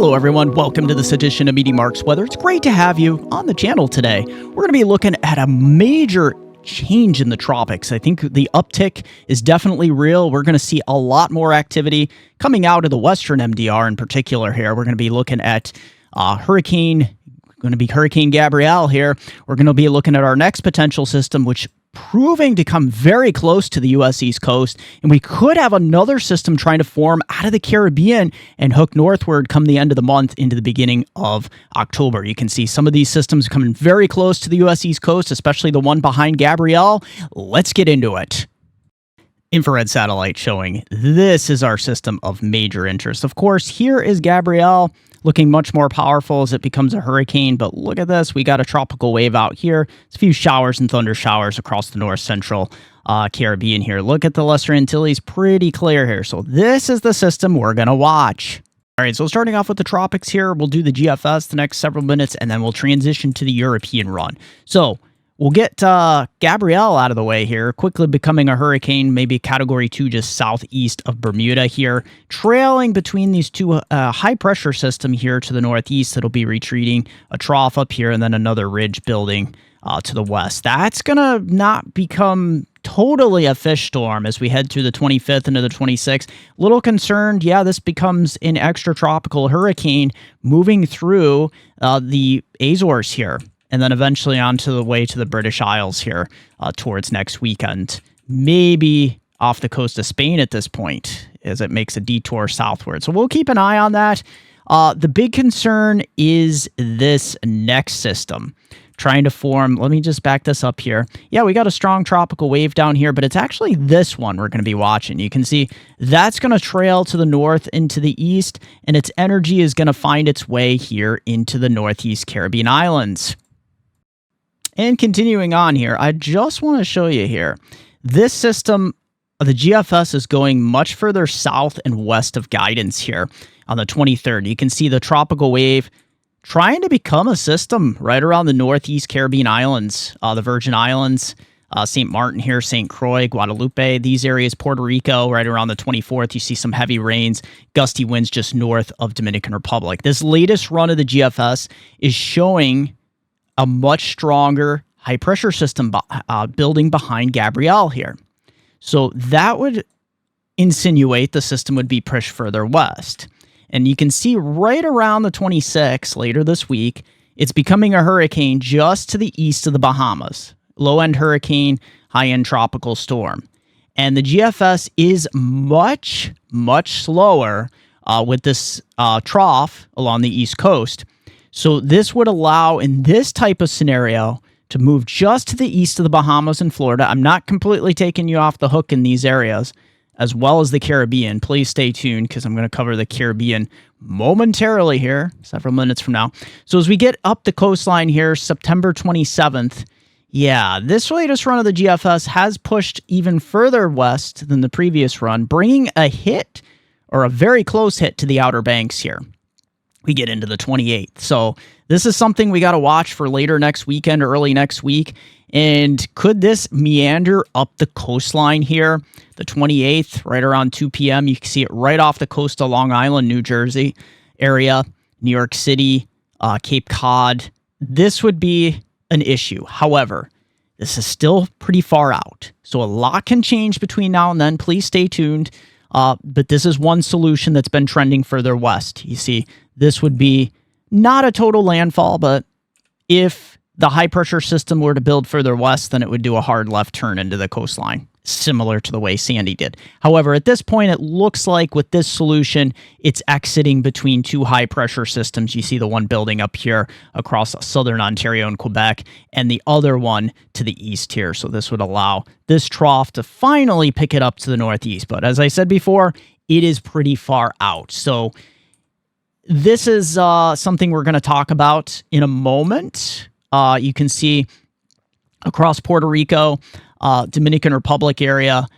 Hello everyone, welcome to this edition of MeteoMark's Weather. It's great to have you on the channel today. We're going to be looking at a major change in the tropics. I think the uptick is definitely real. We're going to see a lot more activity coming out of the western MDR in particular here. We're going to be looking at Hurricane Gabrielle here. We're going to be looking at our next potential system, which proving to come very close to the U.S. East Coast, and we could have another system trying to form out of the Caribbean and hook northward come the end of the month into the beginning of October. You can see some of these systems coming very close to the U.S. East Coast, especially the one behind Gabrielle. Let's get into it. Infrared satellite showing this is our system of major interest. Of course, here is Gabrielle, looking much more powerful as it becomes a hurricane, but look at this. We got a tropical wave out here. It's a few showers and thunder showers across the north central Caribbean here. Look at the Lesser Antilles, pretty clear here. So this is the system we're going to watch. All right, so starting off with the tropics here, we'll do the GFS the next several minutes, and then we'll transition to the European run. So we'll get Gabrielle out of the way here, quickly becoming a hurricane, maybe Category 2 just southeast of Bermuda here, trailing between these two high-pressure system here to the northeast that'll be retreating, a trough up here, and then another ridge building to the west. That's going to not become totally a fish storm as we head through the 25th into the 26th. Little concerned, yeah, this becomes an extratropical hurricane moving through the Azores here, and then eventually onto the way to the British Isles here towards next weekend. Maybe off the coast of Spain at this point as it makes a detour southward. So we'll keep an eye on that. The big concern is this next system trying to form. Let me just back this up here. Yeah, we got a strong tropical wave down here, but it's actually this one we're going to be watching. You can see that's going to trail to the north into the east, and its energy is going to find its way here into the northeast Caribbean islands. And continuing on here, I just want to show you here, this system, the GFS, is going much further south and west of guidance here on the 23rd. You can see the tropical wave trying to become a system right around the northeast Caribbean islands, the Virgin Islands, St. Martin here, St. Croix, Guadalupe, these areas, Puerto Rico, right around the 24th. You see some heavy rains, gusty winds just north of Dominican Republic. This latest run of the GFS is showing a much stronger high-pressure system building behind Gabrielle here. So that would insinuate the system would be pushed further west. And you can see right around the 26th, later this week, it's becoming a hurricane just to the east of the Bahamas. Low-end hurricane, high-end tropical storm. And the GFS is much, much slower with this trough along the east coast. So this would allow, in this type of scenario, to move just to the east of the Bahamas and Florida. I'm not completely taking you off the hook in these areas, as well as the Caribbean. Please stay tuned because I'm going to cover the Caribbean momentarily here, several minutes from now. So as we get up the coastline here, September 27th, yeah, this latest run of the GFS has pushed even further west than the previous run, bringing a hit, or a very close hit, to the Outer Banks here. We get into the 28th. So this is something we got to watch for later next weekend or early next week. And could this meander up the coastline here? The 28th, right around 2 p.m. You can see it right off the coast of Long Island, New Jersey area, New York City, Cape Cod. This would be an issue. However, this is still pretty far out. So a lot can change between now and then. Please stay tuned. But this is one solution that's been trending further west. You see, this would be not a total landfall, but if the high-pressure system were to build further west, then it would do a hard left turn into the coastline, similar to the way Sandy did. However, at this point, it looks like with this solution, it's exiting between two high-pressure systems. You see the one building up here across southern Ontario and Quebec, and the other one to the east here. So this would allow this trough to finally pick it up to the northeast. But as I said before, it is pretty far out. So this is something we're going to talk about in a moment. You can see across Puerto Rico, Dominican Republic area,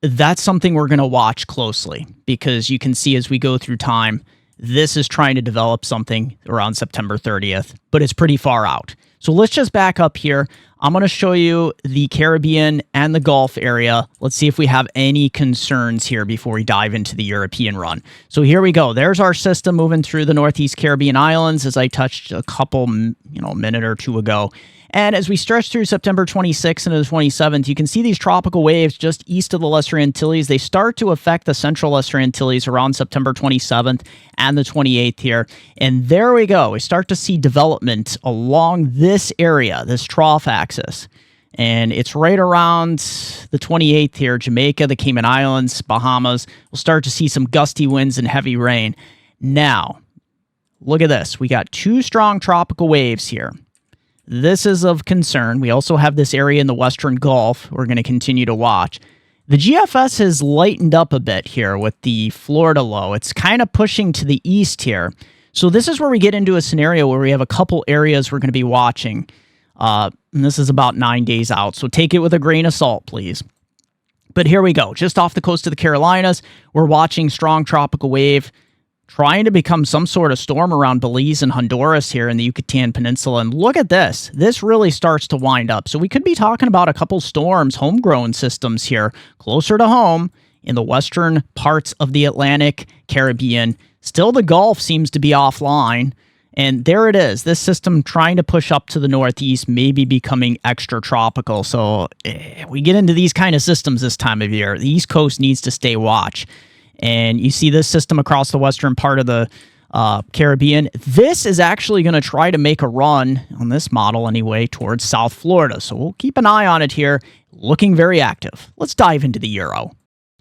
that's something we're going to watch closely because you can see as we go through time, this is trying to develop something around September 30th, but it's pretty far out. So let's just back up here. I'm going to show you the Caribbean and the Gulf area. Let's see if we have any concerns here before we dive into the European run. So here we go. There's our system moving through the Northeast Caribbean islands, as I touched a couple, minute or two ago. And as we stretch through September 26th into the 27th, you can see these tropical waves just east of the Lesser Antilles. They start to affect the central Lesser Antilles around September 27th and the 28th here. And there we go. We start to see development along this area, this trough axis. And it's right around the 28th here. Jamaica, the Cayman Islands, Bahamas. We'll start to see some gusty winds and heavy rain. Now, look at this. We got two strong tropical waves here. This is of concern. We also have this area in the Western Gulf we're going to continue to watch. The GFS has lightened up a bit here with the Florida low. It's kind of pushing to the east here. So this is where we get into a scenario where we have a couple areas we're going to be watching. And this is about 9 days out, so take it with a grain of salt, please. But here we go. Just off the coast of the Carolinas, we're watching strong tropical wave trying to become some sort of storm around Belize and Honduras here in the Yucatan Peninsula. And look at this. This really starts to wind up. So we could be talking about a couple storms, homegrown systems here, closer to home in the western parts of the Atlantic, Caribbean. Still, the Gulf seems to be offline. And there it is. This system trying to push up to the northeast, maybe becoming extra tropical. So we get into these kind of systems this time of year. The East Coast needs to stay watch. And you see this system across the western part of the Caribbean. This is actually going to try to make a run, on this model anyway, towards South Florida. So we'll keep an eye on it here, looking very active. Let's dive into the Euro.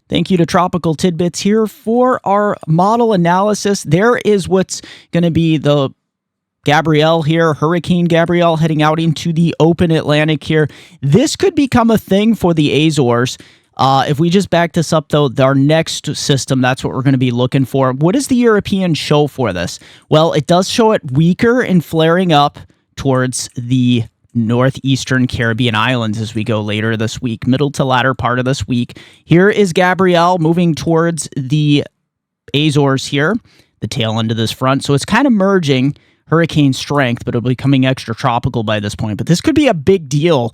Thank you to Tropical Tidbits here for our model analysis. There is what's going to be the Gabrielle here, Hurricane Gabrielle heading out into the open Atlantic here. This could become a thing for the Azores. If we just back this up, though, our next system, that's what we're going to be looking for. What does the European show for this? Well, it does show it weaker and flaring up towards the northeastern Caribbean islands as we go later this week, middle to latter part of this week. Here is Gabrielle moving towards the Azores here, the tail end of this front. So it's kind of merging hurricane strength, but it'll be becoming extra tropical by this point. But this could be a big deal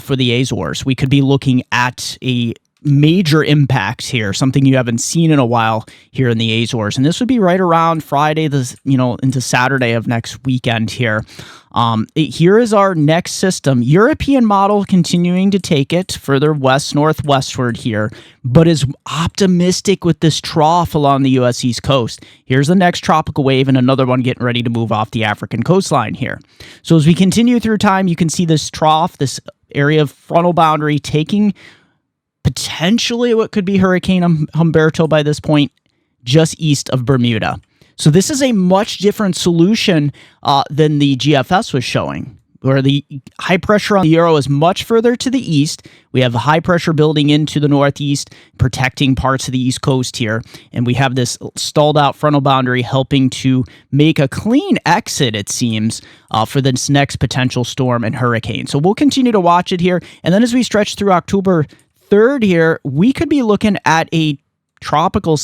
for the Azores. We could be looking at a major impact here, something you haven't seen in a while here in the Azores. And this would be right around Friday, into Saturday of next weekend here. Here is our next system. European model continuing to take it further west-northwestward here, but is optimistic with this trough along the U.S. East Coast. Here's the next tropical wave and another one getting ready to move off the African coastline here. So as we continue through time, you can see this trough, this area of frontal boundary taking potentially what could be Hurricane Humberto by this point, just east of Bermuda. So this is a much different solution than the GFS was showing, where the high pressure on the Euro is much further to the east. We have high pressure building into the northeast, protecting parts of the East Coast here. And we have this stalled out frontal boundary helping to make a clean exit, it seems, for this next potential storm and hurricane. So we'll continue to watch it here. And then as we stretch through October 3rd here, we could be looking at a tropical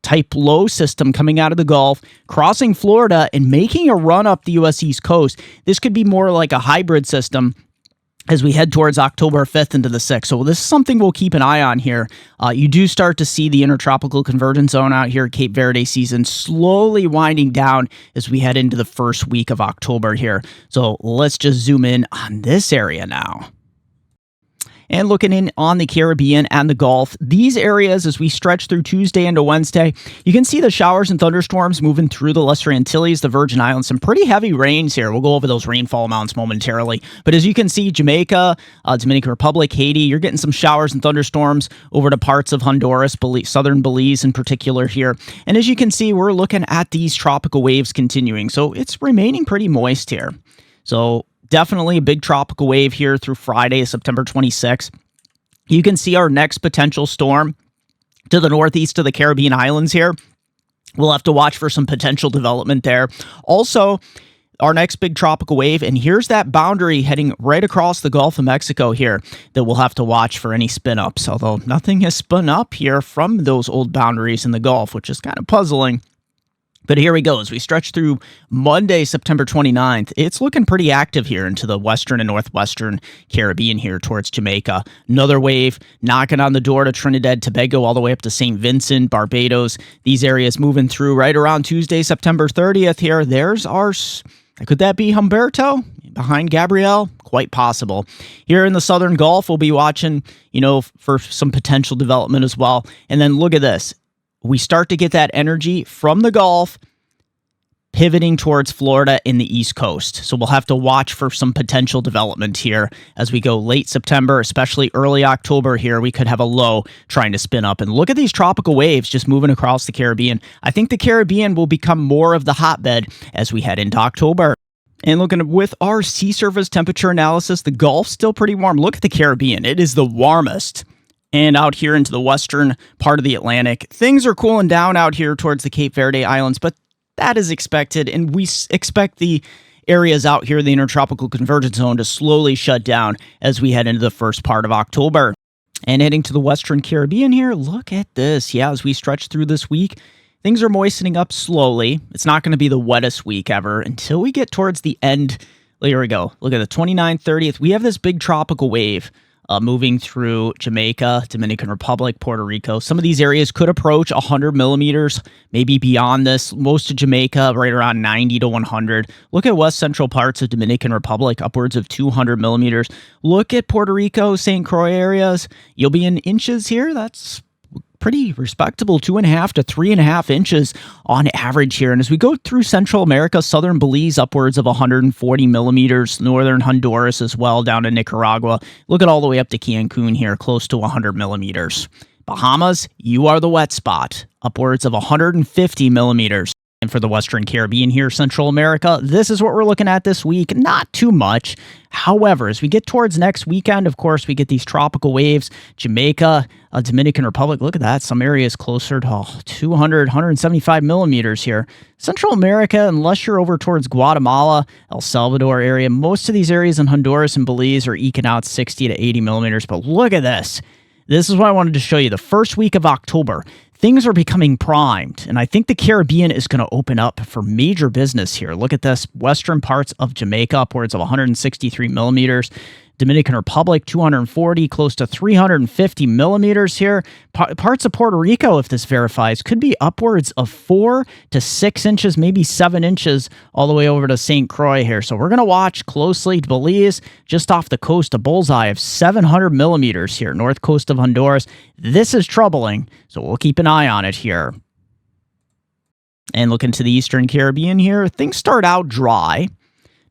type low system coming out of the Gulf, crossing Florida and making a run up the U.S. East Coast. This could be more like a hybrid system as we head towards October 5th into the 6th. So this is something we'll keep an eye on here. You do start to see the intertropical convergence zone out here, Cape Verde season, slowly winding down as we head into the first week of October here. So let's just zoom in on this area now. And looking in on the Caribbean and the Gulf, these areas, as we stretch through Tuesday into Wednesday, you can see the showers and thunderstorms moving through the Lesser Antilles, the Virgin Islands, some pretty heavy rains here. We'll go over those rainfall amounts momentarily. But as you can see, Jamaica, Dominican Republic, Haiti, you're getting some showers and thunderstorms over to parts of Honduras, southern Belize in particular here. And as you can see, we're looking at these tropical waves continuing. So it's remaining pretty moist here. So definitely a big tropical wave here through Friday, September 26th. You can see our next potential storm to the northeast of the Caribbean islands here. We'll have to watch for some potential development there. Also, our next big tropical wave, and here's that boundary heading right across the Gulf of Mexico here that we'll have to watch for any spin-ups, although nothing has spun up here from those old boundaries in the Gulf, which is kind of puzzling. But here we go. As we stretch through Monday, September 29th, it's looking pretty active here into the western and northwestern Caribbean here towards Jamaica. Another wave knocking on the door to Trinidad, Tobago, all the way up to St. Vincent, Barbados. These areas moving through right around Tuesday, September 30th here. There's our... Could that be Humberto behind Gabrielle? Quite possible. Here in the Southern Gulf, we'll be watching, for some potential development as well. And then look at this. We start to get that energy from the Gulf pivoting towards Florida in the East Coast. So we'll have to watch for some potential development here as we go late September, especially early October here. We could have a low trying to spin up. And look at these tropical waves just moving across the Caribbean. I think the Caribbean will become more of the hotbed as we head into October. And looking with our sea surface temperature analysis, the Gulf's still pretty warm. Look at the Caribbean. It is the warmest. And out here into the western part of the Atlantic, things are cooling down out here towards the Cape Verde Islands, but that is expected, and we expect the areas out here, the Intertropical Convergence Zone, to slowly shut down as we head into the first part of October. And heading to the western Caribbean here, look at this. Yeah, as we stretch through this week, things are moistening up slowly. It's not going to be the wettest week ever until we get towards the end. Here we go. Look at the 29th, 30th. We have this big tropical wave moving through Jamaica, Dominican Republic, Puerto Rico. Some of these areas could approach 100 millimeters, maybe beyond this. Most of Jamaica, right around 90 to 100. Look at west central parts of Dominican Republic, upwards of 200 millimeters. Look at Puerto Rico, St. Croix areas. You'll be in inches here. That's pretty respectable, 2.5 to 3.5 inches on average here. And as we go through Central America, southern Belize, upwards of 140 millimeters, northern Honduras as well, down to Nicaragua. Look at all the way up to Cancun here, close to 100 millimeters. Bahamas, you are the wet spot, upwards of 150 millimeters. And for the Western Caribbean here, Central America, this is what we're looking at this week. Not too much. However, as we get towards next weekend, of course, we get these tropical waves. Jamaica, Dominican Republic, look at that. Some areas closer to 200, 175 millimeters here. Central America, unless you're over towards Guatemala, El Salvador area, most of these areas in Honduras and Belize are eking out 60 to 80 millimeters. But look at this. This is what I wanted to show you. The first week of October, things are becoming primed, and I think the Caribbean is going to open up for major business here. Look at this. Western parts of Jamaica, upwards of 163 millimeters. Dominican Republic, 240, close to 350 millimeters here. Parts of Puerto Rico, if this verifies, could be upwards of 4 to 6 inches, maybe 7 inches, all the way over to St. Croix here. So we're going to watch closely. Belize, just off the coast, a bullseye of 700 millimeters here, north coast of Honduras. This is troubling, so we'll keep an eye on it here. And look into the Eastern Caribbean here. Things start out dry.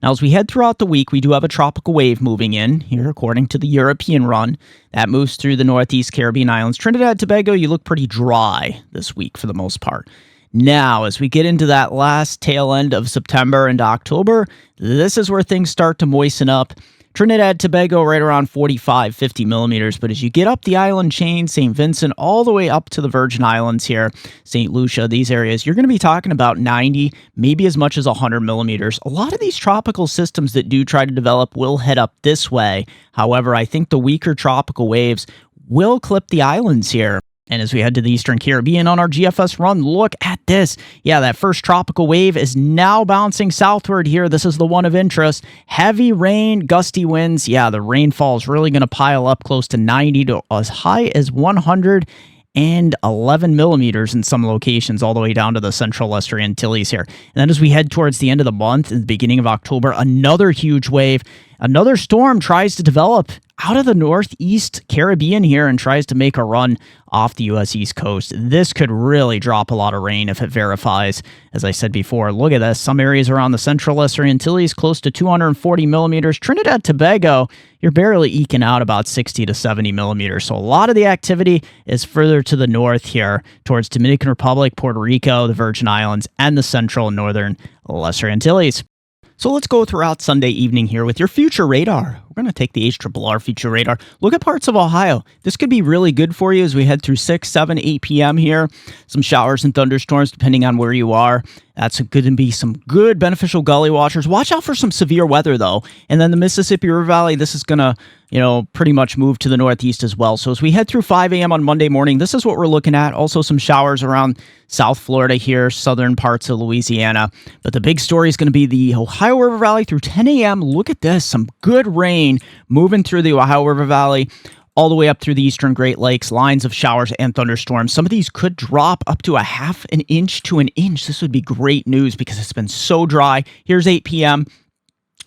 Now, as we head throughout the week, we do have a tropical wave moving in here, according to the European run. That moves through the Northeast Caribbean islands. Trinidad and Tobago, you look pretty dry this week for the most part. Now, as we get into that last tail end of September and October, this is where things start to moisten up. Trinidad and Tobago right around 45, 50 millimeters. But as you get up the island chain, St. Vincent, all the way up to the Virgin Islands here, St. Lucia, these areas, you're going to be talking about 90, maybe as much as 100 millimeters. A lot of these tropical systems that do try to develop will head up this way. However, I think the weaker tropical waves will clip the islands here. And as we head to the Eastern Caribbean on our GFS run, look at this. Yeah, that first tropical wave is now bouncing southward here. This is the one of interest. Heavy rain, gusty winds. Yeah, the rainfall is really going to pile up close to 90 to as high as 111 millimeters in some locations, all the way down to the Central Lesser Antilles here. And then as we head towards the end of the month, in the beginning of October, another huge wave. Another storm tries to develop out of the Northeast Caribbean here and tries to make a run off the U.S. East Coast. This could really drop a lot of rain if it verifies. As I said before, look at this. Some areas around the Central Lesser Antilles, close to 240 millimeters. Trinidad and Tobago, you're barely eking out about 60 to 70 millimeters. So a lot of the activity is further to the north here towards Dominican Republic, Puerto Rico, the Virgin Islands, and the Central and Northern Lesser Antilles. So let's go throughout Sunday evening here with your future radar. We're going to take the HRRR feature radar. Look at parts of Ohio. This could be really good for you as we head through 6, 7, 8 p.m. here. Some showers and thunderstorms depending on where you are. That's going to be some good beneficial gully watchers. Watch out for some severe weather, though. And then the Mississippi River Valley, this is going to, pretty much move to the northeast as well. So as we head through 5 a.m. on Monday morning, this is what we're looking at. Also some showers around South Florida here, southern parts of Louisiana. But the big story is going to be the Ohio River Valley through 10 a.m. Look at this. Some good rain moving through the Ohio River Valley all the way up through the eastern Great Lakes, lines of showers and thunderstorms. Some of these could drop up to a half an inch to an inch. This would be great news because it's been so dry. Here's 8 p.m.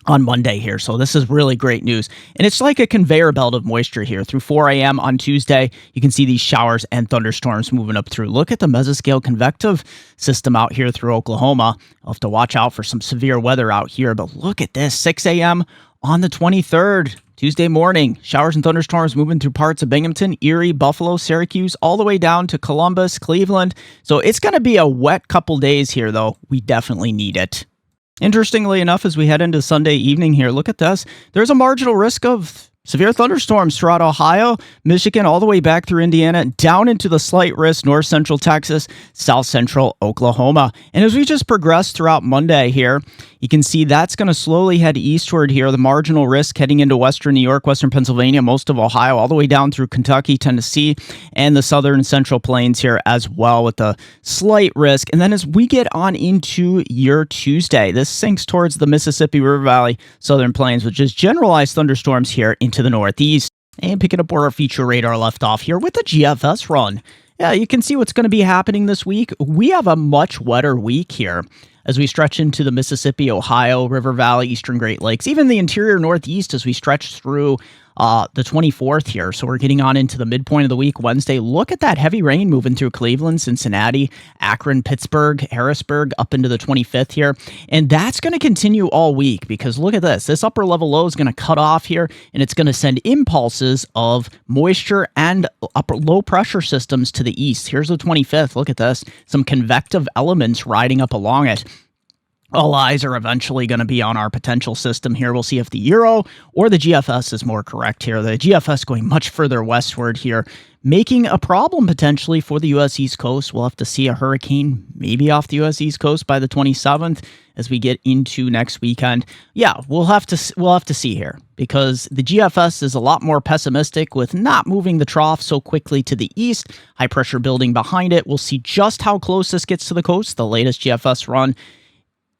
on Monday here. So this is really great news. And it's like a conveyor belt of moisture here. Through 4 a.m. on Tuesday, you can see these showers and thunderstorms moving up through. Look at the mesoscale convective system out here through Oklahoma. I'll have to watch out for some severe weather out here. But look at this, 6 a.m. on the 23rd. Tuesday morning, showers and thunderstorms moving through parts of Binghamton, Erie, Buffalo, Syracuse, all the way down to Columbus, Cleveland. So it's going to be a wet couple days here, though. We definitely need it. Interestingly enough, as we head into Sunday evening here, look at this. There's a marginal risk of severe thunderstorms throughout Ohio, Michigan, all the way back through Indiana, down into the slight risk, north central Texas, south central Oklahoma. And as we just progress throughout Monday here, you can see that's going to slowly head eastward here. The marginal risk heading into western New York, western Pennsylvania, most of Ohio, all the way down through Kentucky, Tennessee, and the southern and central plains here as well with the slight risk. And then as we get on into your Tuesday, this sinks towards the Mississippi River Valley, southern plains, which is generalized thunderstorms here into the northeast. And picking up where our feature radar left off here with the GFS run. Yeah, you can see what's going to be happening this week. We have a much wetter week here as we stretch into the Mississippi, Ohio, River Valley, eastern Great Lakes, even the interior northeast as we stretch through the 24th here. So we're getting on into the midpoint of the week, Wednesday. Look at that heavy rain moving through Cleveland, Cincinnati, Akron, Pittsburgh, Harrisburg, up into the 25th here. And that's going to continue all week because look at this. This upper level low is going to cut off here, and it's going to send impulses of moisture and upper low pressure systems to the east. Here's the 25th. Look at this. Some convective elements riding up along it. All eyes are eventually going to be on our potential system here. We'll see if the Euro or the GFS is more correct here. The GFS going much further westward here, making a problem potentially for the U.S. East Coast. We'll have to see a hurricane maybe off the U.S. East Coast by the 27th as we get into next weekend. Yeah, we'll have to see here because the GFS is a lot more pessimistic with not moving the trough so quickly to the east. High pressure building behind it. We'll see just how close this gets to the coast. The latest GFS run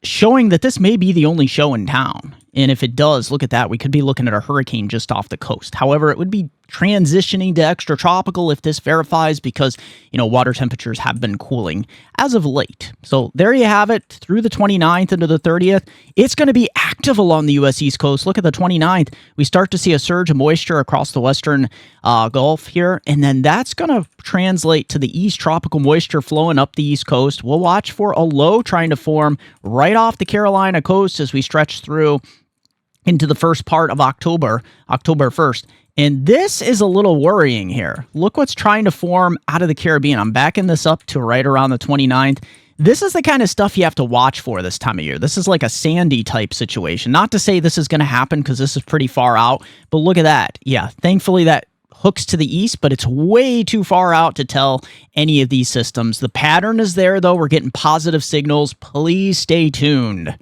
showing that this may be the only show in town. And if it does, look at that. We could be looking at a hurricane just off the coast. However, it would be transitioning to extratropical if this verifies because, water temperatures have been cooling as of late. So there you have it through the 29th into the 30th. It's going to be active along the U.S. East Coast. Look at the 29th. We start to see a surge of moisture across the western Gulf here. And then that's going to translate to the east, tropical moisture flowing up the East Coast. We'll watch for a low trying to form right off the Carolina coast as we stretch through into the first part of October 1st. And this is a little worrying here. Look what's trying to form out of the Caribbean. I'm backing this up to right around the 29th. This is the kind of stuff you have to watch for this time of year. This is like a Sandy type situation. Not to say this is going to happen because this is pretty far out, but look at that. Yeah, thankfully that hooks to the east, but it's way too far out to tell any of these systems. The pattern is there, though. We're getting positive signals. Please stay tuned.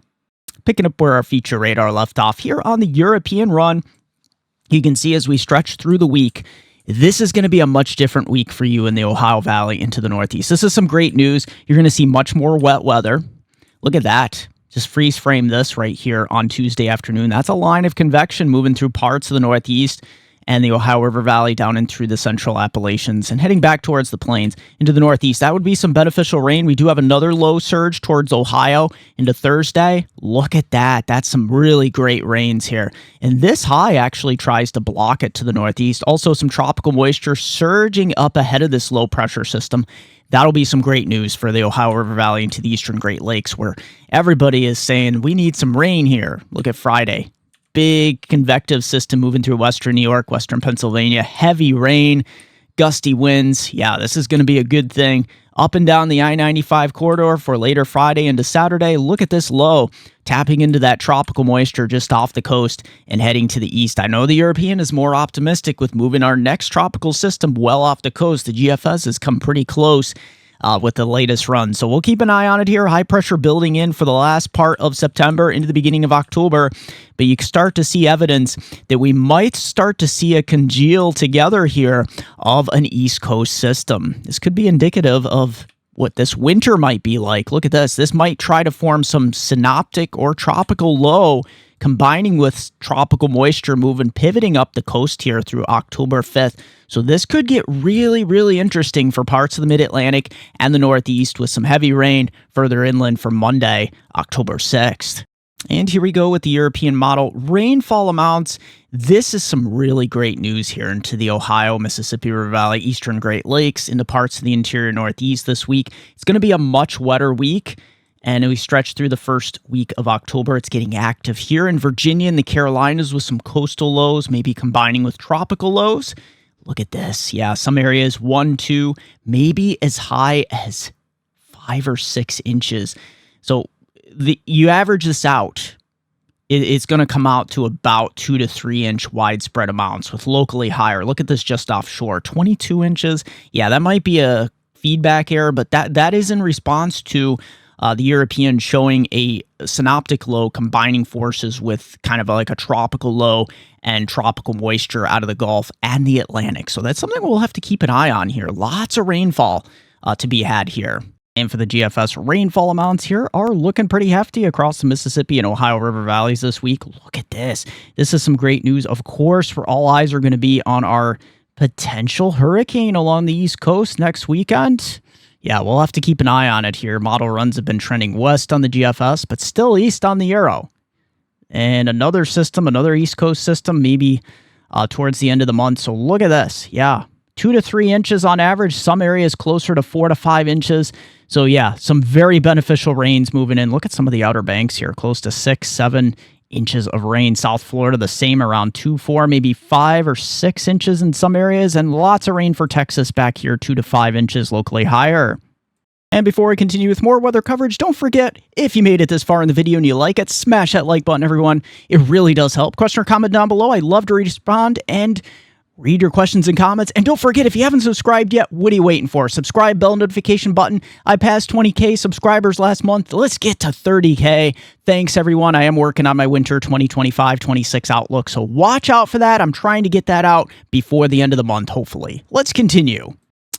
Picking up where our feature radar left off here on the European run, you can see as we stretch through the week, this is going to be a much different week for you in the Ohio Valley into the Northeast. This is some great news. You're going to see much more wet weather. Look at that. Just freeze frame this right here on Tuesday afternoon. That's a line of convection moving through parts of the Northeast and the Ohio River Valley down and through the central Appalachians and heading back towards the plains into the Northeast. That would be some beneficial rain. We do have another low surge towards Ohio into Thursday. Look at that. That's some really great rains here. And this high actually tries to block it to the Northeast. Also some tropical moisture surging up ahead of this low pressure system. That'll be some great news for the Ohio River Valley into the eastern Great Lakes where everybody is saying we need some rain here. Look at Friday. Big convective system moving through western New York, western Pennsylvania, heavy rain, gusty winds. Yeah, this is going to be a good thing. Up and down the I-95 corridor for later Friday into Saturday. Look at this low, tapping into that tropical moisture just off the coast and heading to the east. I know the European is more optimistic with moving our next tropical system well off the coast. The GFS has come pretty close with the latest run. So we'll keep an eye on it here. High pressure building in for the last part of September into the beginning of October. But you start to see evidence that we might start to see a congeal together here of an East Coast system. This could be indicative of what this winter might be like. Look at this. This might try to form some synoptic or tropical low, combining with tropical moisture moving, pivoting up the coast here through October 5th. So this could get really, really interesting for parts of the mid-Atlantic and the Northeast with some heavy rain further inland for Monday, October 6th. And here we go with the European model. Rainfall amounts. This is some really great news here into the Ohio, Mississippi River Valley, Eastern Great Lakes, into parts of the interior Northeast this week. It's going to be a much wetter week. And we stretch through the first week of October. It's getting active here in Virginia and the Carolinas with some coastal lows, maybe combining with tropical lows. Look at this. Yeah, some areas 1, 2, maybe as high as 5 or 6 inches. So you average this out, it's going to come out to about 2 to 3 inch widespread amounts with locally higher. Look at this just offshore, 22 inches. Yeah, that might be a feedback error, but that is in response to the European showing a synoptic low combining forces with kind of like a tropical low and tropical moisture out of the Gulf and the Atlantic. So that's something we'll have to keep an eye on here. Lots of rainfall to be had here. And for the GFS, rainfall amounts here are looking pretty hefty across the Mississippi and Ohio River valleys this week. Look at this. This is some great news. Of course, where all eyes are going to be on our potential hurricane along the East Coast next weekend. Yeah, we'll have to keep an eye on it here. Model runs have been trending west on the GFS, but still east on the Euro. And another system, another East Coast system, maybe towards the end of the month. So look at this. Yeah, 2 to 3 inches on average. Some areas closer to 4 to 5 inches. So yeah, some very beneficial rains moving in. Look at some of the Outer Banks here, close to 6, 7 inches of rain. South Florida, the same, around 2, 4, maybe 5 or 6 inches in some areas, and lots of rain for Texas back here, 2 to 5 inches locally higher. And before we continue with more weather coverage, don't forget, if you made it this far in the video and you like it, smash that like button, everyone. It really does help. Question or comment down below. I love to respond and read your questions and comments. And don't forget, if you haven't subscribed yet, what are you waiting for? Subscribe, bell notification button. I passed 20K subscribers last month. Let's get to 30K. Thanks, everyone. I am working on my winter 2025-26 outlook, so watch out for that. I'm trying to get that out before the end of the month, hopefully. Let's continue.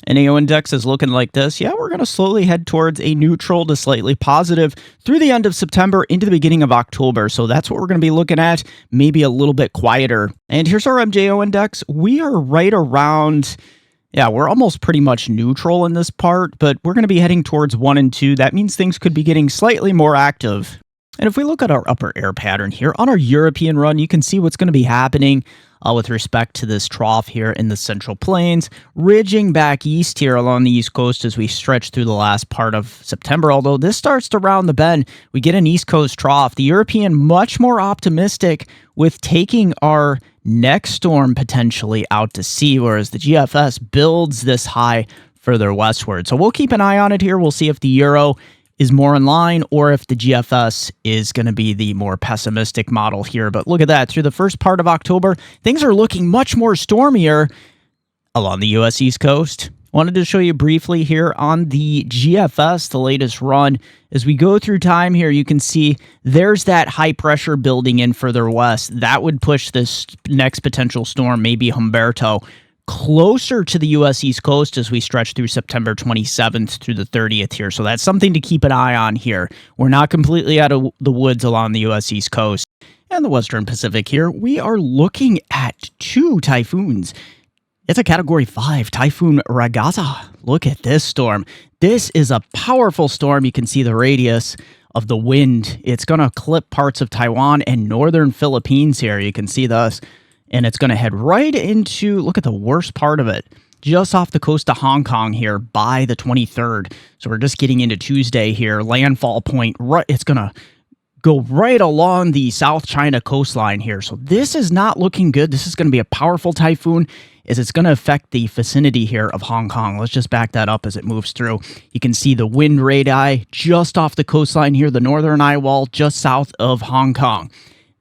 NAO Index is looking like this. Yeah, we're going to slowly head towards a neutral to slightly positive through the end of September into the beginning of October. So that's what we're going to be looking at, maybe a little bit quieter. And here's our MJO Index. We are right around, yeah, we're almost pretty much neutral in this part, but we're going to be heading towards 1 and 2. That means things could be getting slightly more active. And if we look at our upper air pattern here on our European run, you can see what's going to be happening with respect to this trough here in the Central Plains, ridging back east here along the East Coast as we stretch through the last part of September. Although this starts to round the bend, we get an East Coast trough. The European much more optimistic with taking our next storm potentially out to sea, whereas the GFS builds this high further westward. So we'll keep an eye on it here. We'll see if the Euro is more in line or if the GFS is going to be the more pessimistic model here. But look at that. Through the first part of October, things are looking much more stormier along the U.S. East Coast. Wanted to show you briefly here on the GFS, the latest run. As we go through time here, you can see there's that high pressure building in further west. That would push this next potential storm, maybe Humberto, closer to the U.S. East Coast as we stretch through September 27th through the 30th here. So that's something to keep an eye on here. We're not completely out of the woods along the U.S. East Coast. And the Western Pacific here, we are looking at 2 typhoons. It's a Category 5 Typhoon Ragasa. Look at this storm. This is a powerful storm. You can see the radius of the wind. It's going to clip parts of Taiwan and northern Philippines here. You can see this. And it's going to head right into, look at the worst part of it, just off the coast of Hong Kong here by the 23rd. So we're just getting into Tuesday here. Landfall point, right, it's going to go right along the South China coastline here. So this is not looking good. This is going to be a powerful typhoon, as it's going to affect the vicinity here of Hong Kong. Let's just back that up as it moves through. You can see the wind radii just off the coastline here, the northern eye wall just south of Hong Kong.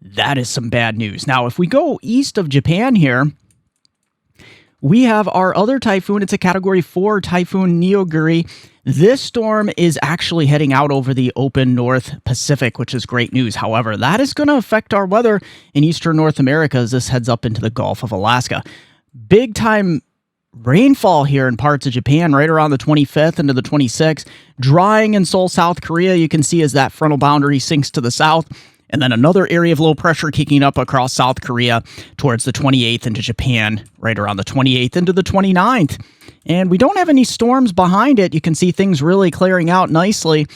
That is some bad news. Now, if we go east of Japan here, we have our other typhoon. It's a Category 4 Typhoon Neoguri. This storm is actually heading out over the open North Pacific, which is great news. However, that is going to affect our weather in eastern North America as this heads up into the Gulf of Alaska. Big time rainfall here in parts of Japan right around the 25th into the 26th. Drying in Seoul, South Korea, you can see as that frontal boundary sinks to the south. And then another area of low pressure kicking up across South Korea towards the 28th into Japan, right around the 28th into the 29th. And we don't have any storms behind it. You can see things really clearing out nicely.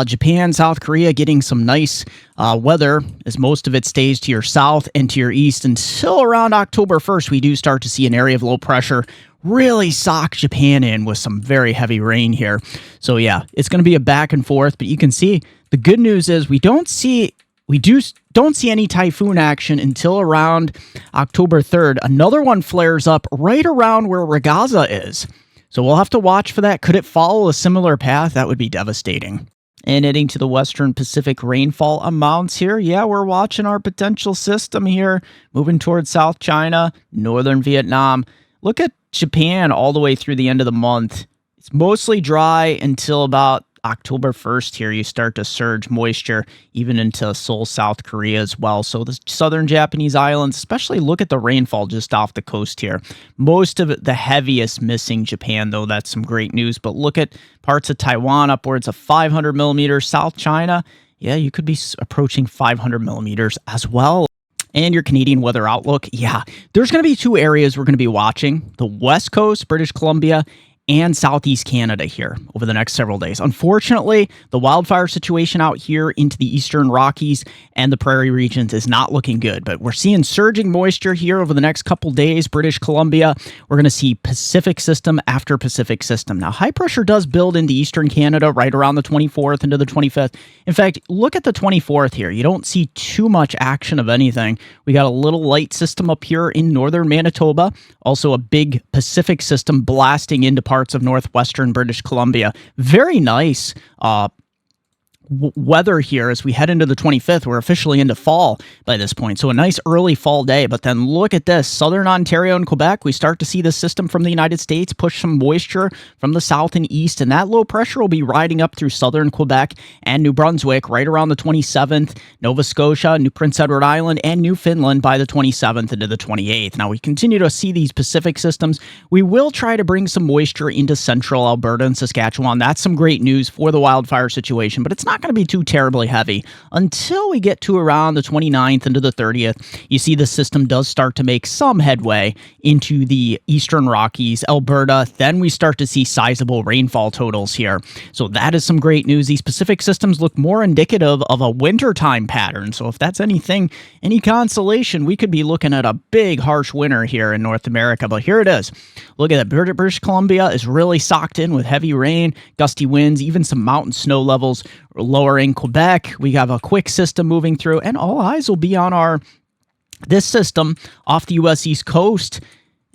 Japan, South Korea getting some nice weather as most of it stays to your south and to your east until around October 1st. We do start to see an area of low pressure really sock Japan in with some very heavy rain here. So yeah, it's going to be a back and forth, but you can see the good news is we don't see any typhoon action until around October 3rd. Another one flares up right around where Ragasa is. So we'll have to watch for that. Could it follow a similar path? That would be devastating. And heading to the Western Pacific rainfall amounts here. Yeah, we're watching our potential system here, moving towards South China, Northern Vietnam. Look at Japan all the way through the end of the month. It's mostly dry until about October 1st here. You start to surge moisture even into Seoul, South Korea as well. So the southern Japanese islands, especially look at the rainfall just off the coast here. Most of it, the heaviest missing Japan, though. That's some great news. But look at parts of Taiwan, upwards of 500 millimeters. South China, yeah, you could be approaching 500 millimeters as well. And your Canadian weather outlook, yeah, there's going to be two areas we're going to be watching. The West Coast, British Columbia, and Southeast Canada here over the next several days. Unfortunately, the wildfire situation out here into the Eastern Rockies and the prairie regions is not looking good, but we're seeing surging moisture here over the next couple days. British Columbia, we're going to see Pacific system after Pacific system. Now, high pressure does build into Eastern Canada right around the 24th into the 25th. In fact, look at the 24th here. You don't see too much action of anything. We got a little light system up here in northern Manitoba, also a big Pacific system blasting into parts of northwestern British Columbia. Very nice weather here as we head into the 25th. We're officially into fall by this point, so a nice early fall day. But then look at this. Southern Ontario and Quebec, we start to see the system from the United States push some moisture from the south and east, and that low pressure will be riding up through southern Quebec and New Brunswick right around the 27th, Nova Scotia, New Prince Edward Island, and Newfoundland by the 27th into the 28th. Now, we continue to see these Pacific systems. We will try to bring some moisture into central Alberta and Saskatchewan. That's some great news for the wildfire situation, but it's not going to be too terribly heavy until we get to around the 29th into the 30th. You see the system does start to make some headway into the Eastern Rockies, Alberta. Then we start to see sizable rainfall totals here. So that is some great news. These Pacific systems look more indicative of a wintertime pattern. So if that's anything, any consolation, we could be looking at a big harsh winter here in North America. But here it is. Look at that. British Columbia is really socked in with heavy rain, gusty winds, even some mountain snow levels lowering. Quebec, we have a quick system moving through, and all eyes will be on this system off the U.S. East Coast.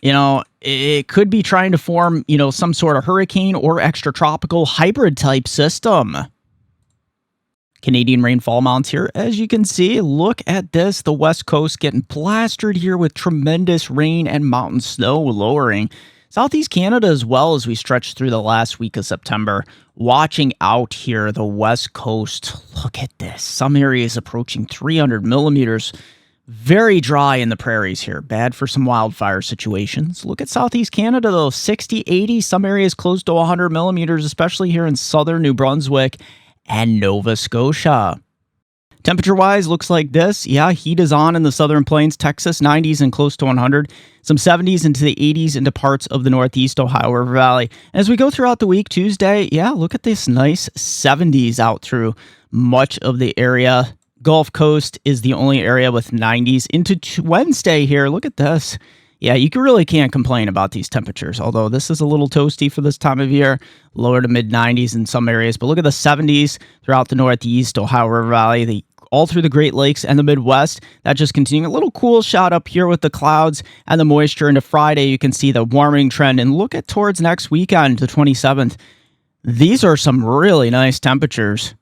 You know, it could be trying to form, some sort of hurricane or extratropical hybrid type system. Canadian rainfall amounts here. As you can see, look at this. The West Coast getting plastered here with tremendous rain and mountain snow lowering. Southeast Canada as well as we stretch through the last week of September. Watching out here, the West Coast. Look at this. Some areas approaching 300 millimeters. Very dry in the prairies here. Bad for some wildfire situations. Look at Southeast Canada, though. 60, 80. Some areas close to 100 millimeters, especially here in southern New Brunswick and Nova Scotia. Temperature-wise, looks like this. Yeah, heat is on in the southern plains, Texas, 90s and close to 100. Some 70s into the 80s into parts of the northeast Ohio River Valley. And as we go throughout the week, Tuesday, yeah, look at this nice 70s out through much of the area. Gulf Coast is the only area with 90s. Into Wednesday here, look at this. Yeah, you really can't complain about these temperatures, although this is a little toasty for this time of year, lower to mid-90s in some areas. But look at the 70s throughout the northeast, Ohio River Valley, the all through the Great Lakes and the Midwest. That just continuing a little cool shot up here with the clouds and the moisture. Into Friday, you can see the warming trend, and look at towards next weekend, the 27th. These are some really nice temperatures.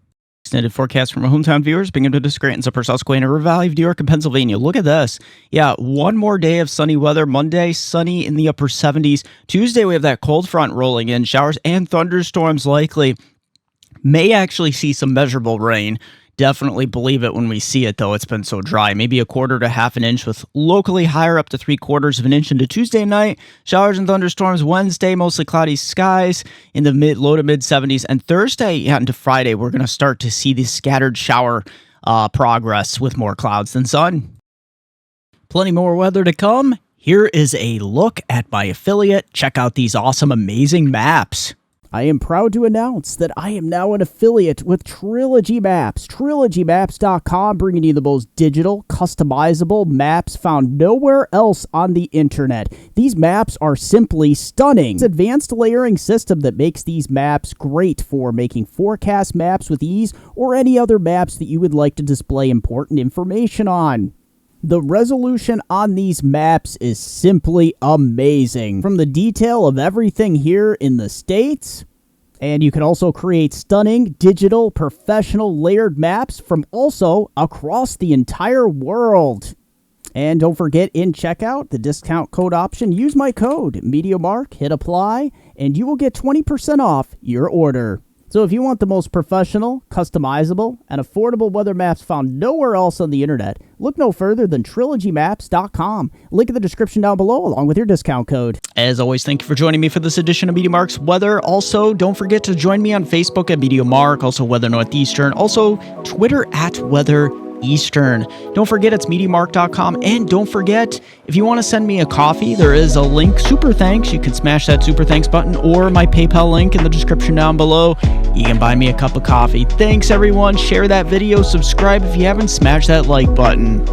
Extended forecast from our hometown viewers, Binghamton to Scranton, Upper Susquehanna, River Valley of New York, and Pennsylvania. Look at this. Yeah, one more day of sunny weather. Monday, sunny in the upper 70s. Tuesday, we have that cold front rolling in. Showers and thunderstorms likely. May actually see some measurable rain. Definitely believe it when we see it, though. It's been so dry. Maybe a quarter to half an inch, with locally higher up to 3/4 of an inch into Tuesday night. Showers and thunderstorms Wednesday, mostly cloudy skies in the low to mid 70s. And Thursday into Friday, we're going to start to see the scattered shower progress with more clouds than sun. Plenty more weather to come. Here is a look at my affiliate. Check out these awesome, amazing maps. I am proud to announce that I am now an affiliate with Trilogy Maps. TrilogyMaps.com, bringing you the most digital, customizable maps found nowhere else on the internet. These maps are simply stunning. It's an advanced layering system that makes these maps great for making forecast maps with ease, or any other maps that you would like to display important information on. The resolution on these maps is simply amazing. From the detail of everything here in the States, and you can also create stunning, digital, professional layered maps from also across the entire world. And don't forget, in checkout, the discount code option, use my code, MeteoMark, hit apply, and you will get 20% off your order. So if you want the most professional, customizable, and affordable weather maps found nowhere else on the internet, look no further than TrilogyMaps.com. Link in the description down below, along with your discount code. As always, thank you for joining me for this edition of MeteoMark's Weather. Also, don't forget to join me on Facebook at MeteoMark, also Weather Northeastern, also Twitter at Weather Eastern. Don't forget, it's MeteoMark.com. And don't forget, if you want to send me a coffee, there is a link, Super Thanks. You can smash that Super Thanks button, or my PayPal link in the description down below. You can buy me a cup of coffee. Thanks, everyone. Share that video. Subscribe if you haven't. Smash that like button.